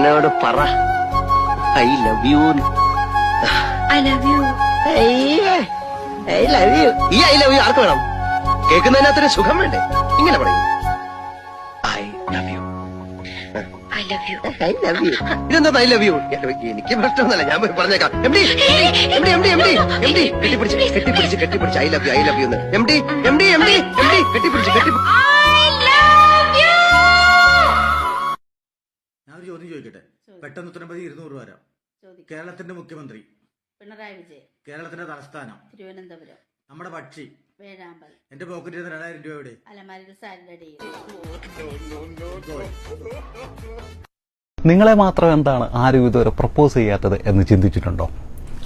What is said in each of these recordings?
എന്നോട് പറ I love you. I love you. I love you. ഈ ഐ ലവ് യു ആർക്ക് വേണം? കേൾക്കുന്നതിനകത്തൊരു സുഖം വേണ്ടേ? ഇങ്ങനെ പറയും I love you. I love you. I love you. ഇതെന്താ ഐ ലവ് യു? എനിക്ക് പ്രശ്നമൊന്നുമല്ല, ഞാൻ പറഞ്ഞേക്കാം. എം ഡി കെട്ടിപ്പിടിച്ച് I love you I love you. M D കെട്ടിപ്പിടിച്ച് ഞാനൊരു ചോദ്യം ചോദിക്കട്ടെ, പെട്ടെന്ന് ഉത്തരം 200 രൂപ തരാം. കേരളത്തിന്റെ മുഖ്യമന്ത്രി പിണറായി വിജയൻ. കേരളത്തിന്റെ തലസ്ഥാനം തിരുവനന്തപുരം. നമ്മുടെ പക്ഷി വേഴാമ്പൽ. എന്റെ പോക്കറ്റിൽ 2000 രൂപ എവിടെ? അലമാരിയുടെ സാലറി. നിങ്ങളെ മാത്രം എന്താണ് ആരും ഇതുവരെ പ്രപ്പോസ് ചെയ്യാത്തത് എന്ന് ചിന്തിച്ചിട്ടുണ്ടോ?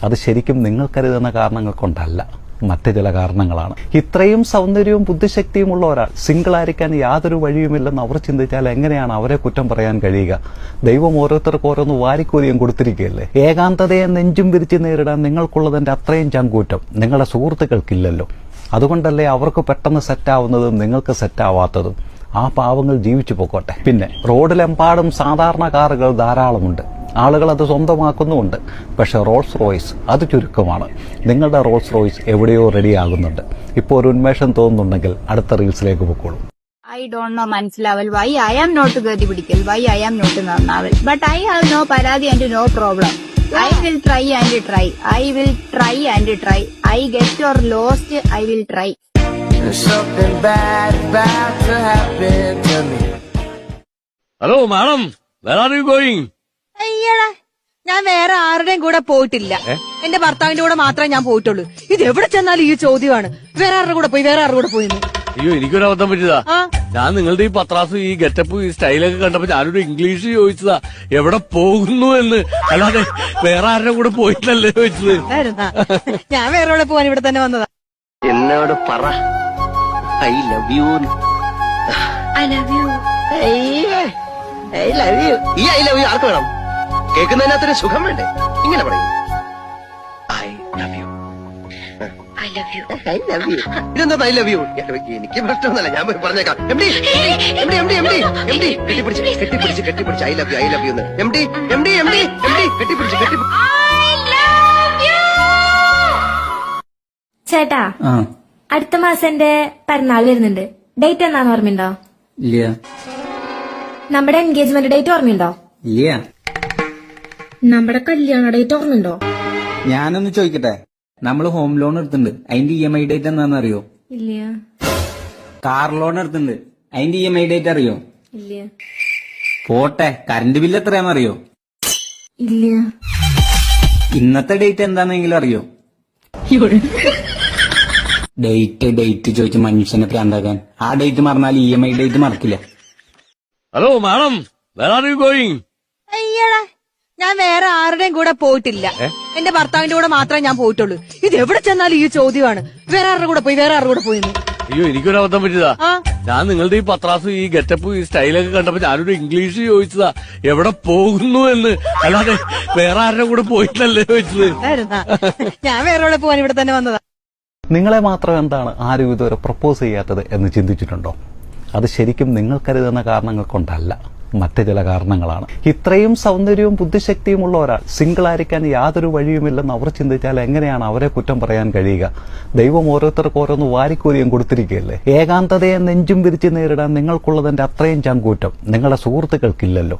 അത് ശരിക്കും നിങ്ങൾ കരുതുന്ന കാരണങ്ങൾ കൊണ്ടല്ല, മറ്റ് ചില കാരണങ്ങളാണ്. ഇത്രയും സൗന്ദര്യവും ബുദ്ധിശക്തിയും ഉള്ള ഒരാൾ സിംഗിൾ ആയിരിക്കാൻ യാതൊരു വഴിയുമില്ലെന്ന് അവർ ചിന്തിച്ചാൽ എങ്ങനെയാണ് അവരെ കുറ്റം പറയാൻ കഴിയുക? ദൈവം ഓരോരുത്തർക്ക് ഓരോന്ന് വാരിക്കോരിയും കൊടുത്തിരിക്കുകയല്ലേ. ഏകാന്തതയെ നെഞ്ചും വിരിച്ച് നേരിടാൻ നിങ്ങൾക്കുള്ളതിന്റെ അത്രയും ചങ്കൂറ്റം നിങ്ങളുടെ സുഹൃത്തുക്കൾക്കില്ലല്ലോ. അതുകൊണ്ടല്ലേ അവർക്ക് പെട്ടെന്ന് സെറ്റാവുന്നതും നിങ്ങൾക്ക് സെറ്റാവാത്തതും. ആ പാവങ്ങൾ ജീവിച്ചു പോക്കോട്ടെ. പിന്നെ റോഡിലെമ്പാടും സാധാരണ കാറുകൾ ധാരാളമുണ്ട്, ആളുകൾ അത് സ്വന്തമാക്കുന്നുമുണ്ട്. പക്ഷെ റോൾസ് റോയ്സ് അത് ചുരുക്കമാണ്. നിങ്ങളുടെ റോൾസ് റോയ്സ് എവിടെയോ റെഡിയാകുന്നുണ്ട്. ഇപ്പോൾ ഒരു ഉന്മേഷം തോന്നുന്നുണ്ടെങ്കിൽ അടുത്ത റീൽസിലേക്ക് പൊക്കോളൂ. I don't know മനസ്സിലാവൽ why I am not ഗതി പിടിക്കൽ, why I am not നന്നാവൽ. But I have no പരാതി and no problem. I will try and try. I will try and try. I get or lost, I will try. There's something bad about to happen to me. Hello, madam. Where are you going? അയ്യടാ, ഞാൻ വേറെ ആരുടെയും കൂടെ പോയിട്ടില്ല. എന്റെ ഭർത്താവിന്റെ കൂടെ മാത്രമേ ഞാൻ പോയിട്ടുള്ളൂ. ഇത് എവിടെ ചെന്നാലും ഈ ചോദ്യമാണ്, വേറെ ആരുടെ കൂടെ പോയി. അയ്യോ, എനിക്കൊരു അബദ്ധം പറ്റിയതാ. ഞാൻ നിങ്ങളുടെ ഈ പത്രാസ്, ഈ ഗെറ്റപ്പ്, ഈ സ്റ്റൈലൊക്കെ കണ്ടപ്പോ ഞാനൊരു ഇംഗ്ലീഷ് ചോദിച്ചതാ, എവിടെ പോകുന്നു എന്ന്. അല്ലാതെ വേറെ ആരുടെ കൂടെ പോയിട്ടല്ലേ ചോദിച്ചത്. ഞാൻ വേറെ എവിടെ പോവാൻ ഇവിടെ തന്നെ വന്നതാ. എന്നോട് പറ I love you. I love you. I love you. ഈ ഐ ലവ് യു ആർക്ക് വേണം? കേൾക്കുന്നതിനകത്തൊരു സുഖം വേണ്ടേ? ഇങ്ങനെ പറയും I love you. I love you. I love you. ഇതെന്താ ഐ ലവ് യു? എനിക്ക് പ്രശ്നമൊന്നുമല്ല, ഞാൻ പറഞ്ഞേക്കാം. എം ഡി കെട്ടിപ്പിടിച്ച് I love you I love you. M D കെട്ടിപ്പിടിച്ച് ചേട്ടാ, അടുത്ത മാസം എന്റെ പിറന്നാൾ വരുന്നുണ്ട്. ഡേറ്റ് എന്നാന്ന് ഓർമ്മയുണ്ടോ? ഇല്ല. നമ്മുടെ എൻഗേജ്മെന്റ് ഡേറ്റ് ഓർമ്മയുണ്ടോ? ഇല്ല. നമ്മുടെ കല്യാണ ഡേറ്റ് ഓർമ്മയുണ്ടോ? ഞാനൊന്ന് ചോദിക്കട്ടെ, നമ്മള് ഹോം ലോൺ എടുത്തിട്ടുണ്ട്, അതിന്റെ EMI ഡേറ്റ് എന്താണെന്ന് അറിയോ? ഇല്ല. കാർ ലോൺ എടുത്തിട്ടുണ്ട്, അതിന്റെ EMI ഡേറ്റ് അറിയോ? ഇല്ല. പോട്ടെ, കറണ്ട് ബില്ല് എത്രയാണെന്ന് അറിയോ? ഇല്ല. ഇന്നത്തെ ഡേറ്റ് എന്താണെന്നെങ്കിലും അറിയോ? ഡേറ്റ് ചോദിച്ച് മനുഷ്യനെ പ്രാന്താക്കാൻ. ആ ഡേറ്റ് മറന്നാൽ EMI ഡേറ്റ് മറക്കില്ല. Hello, madam. Where are you going? അയ്യടാ, ഞാൻ വേറെ ആരുടെയും കൂടെ പോയിട്ടില്ല. എന്റെ ഭർത്താവിന്റെ കൂടെ മാത്രമേ ഞാൻ പോയിട്ടുള്ളൂ. ഇത് എവിടെ ചെന്നാലും ഈ ചോദ്യമാണ്, വേറെ ആരുടെ കൂടെ പോയി. അയ്യോ, എനിക്കൊരു അബദ്ധം പറ്റിയതാ. ഞാൻ നിങ്ങളുടെ ഈ പത്രാസ്, ഈ ഗെറ്റപ്പ്, ഈ സ്റ്റൈലൊക്കെ കണ്ടപ്പോ ഞാനൊരു ഇംഗ്ലീഷ് ചോദിച്ചതാ, എവിടെ പോകുന്നു എന്ന്. അല്ലാതെ വേറെ ആരുടെ കൂടെ പോയിട്ടല്ലേ ചോദിച്ചത്. ഞാൻ വേറെ എവിടെ പോവാൻ ഇവിടെ തന്നെ വന്നതാ. നിങ്ങളെ മാത്രം എന്താണ് ആരും ഇതുവരെ പ്രപ്പോസ് ചെയ്യാത്തത് എന്ന് ചിന്തിച്ചിട്ടുണ്ടോ? അത് ശരിക്കും നിങ്ങൾ കരുതുന്ന കാരണങ്ങൾ കൊണ്ടല്ല, മറ്റ് ചില കാരണങ്ങളാണ്. ഇത്രയും സൗന്ദര്യവും ബുദ്ധിശക്തിയും ഉള്ള ഒരാൾ സിംഗിൾ ആയിരിക്കാൻ യാതൊരു വഴിയുമില്ലെന്ന് അവർ ചിന്തിച്ചാൽ എങ്ങനെയാണ് അവരെ കുറ്റം പറയാൻ കഴിയുക? ദൈവം ഓരോരുത്തർക്ക് ഓരോന്ന് വാരിക്കോരിയും കൊടുത്തിരിക്കുകയല്ലേ. ഏകാന്തതയെ നെഞ്ചും വിരിച്ച് നേരിടാൻ നിങ്ങൾക്കുള്ളതിന്റെ അത്രയും ചങ്കൂറ്റം നിങ്ങളുടെ സുഹൃത്തുക്കൾക്കില്ലല്ലോ.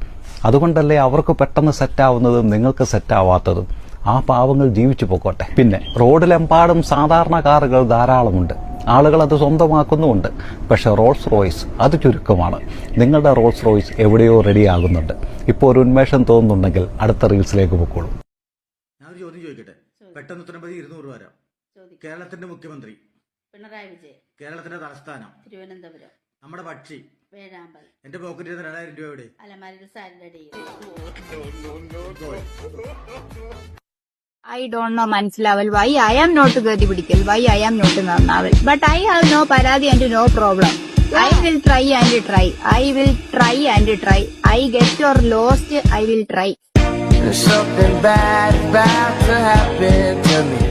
അതുകൊണ്ടല്ലേ അവർക്ക് പെട്ടെന്ന് സെറ്റാവുന്നതും നിങ്ങൾക്ക് സെറ്റാവാത്തതും. ആ പാവങ്ങൾ ജീവിച്ചു പോക്കോട്ടെ. പിന്നെ റോഡിലെമ്പാടും സാധാരണ കാറുകൾ ധാരാളമുണ്ട്, ആളുകൾ അത് സ്വന്തമാക്കുന്നുമുണ്ട്. പക്ഷെ റോൾസ് റോയ്സ് അത് ചുരുക്കമാണ്. നിങ്ങളുടെ റോൾസ് റോയ്സ് എവിടെയോ റെഡിയാകുന്നുണ്ട്. ഇപ്പോൾ ഒരു ഉന്മേഷം തോന്നുന്നുണ്ടെങ്കിൽ അടുത്ത റീൽസിലേക്ക് പൊക്കോളൂ. ഞാനൊരു ചോദ്യം ചോദിക്കട്ടെ, പെട്ടെന്ന് ഉത്തരം 200 രൂപ തരാം. കേരളത്തിന്റെ മുഖ്യമന്ത്രി പിണറായി വിജയൻ. കേരളത്തിന്റെ തലസ്ഥാനം തിരുവനന്തപുരം. നമ്മുടെ പക്ഷി വേഴാമ്പൽ. എന്റെ പോക്കറ്റിൽ 2000 രൂപ എവിടെ? അലമാരിയുടെ സാലറി. I don't know മനസ്സിലാവൽ why I am not ഗതി പിടിക്കൽ, why I am not നന്നാവൽ. But I have no പരാതി and no problem. I will try and try. I will try and try. I get or lost, I will try. There's something bad about to happen to me.